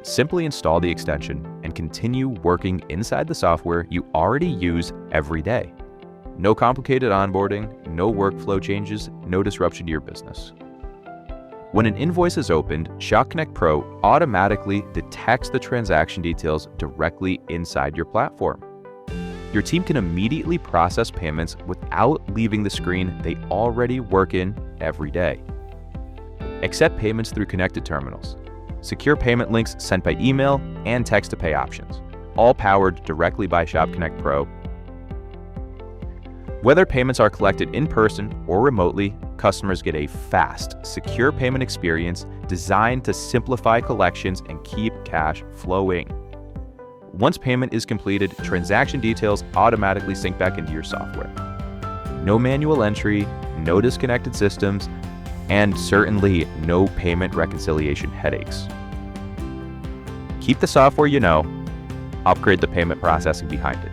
Simply install the extension and continue working inside the software you already use every day. No complicated onboarding, no workflow changes, no disruption to your business. When an invoice is opened, ShopConnect Pro automatically detects the transaction details directly inside your platform. Your team can immediately process payments without leaving the screen they already work in every day. Accept payments through connected terminals. Secure payment links sent by email and text-to-pay options, all powered directly by ShopConnect Pro. Whether payments are collected in person or remotely, customers get a fast, secure payment experience designed to simplify collections and keep cash flowing. Once payment is completed, transaction details automatically sync back into your software. No manual entry, no disconnected systems, and certainly no payment reconciliation headaches. Keep the software you know, upgrade the payment processing behind it.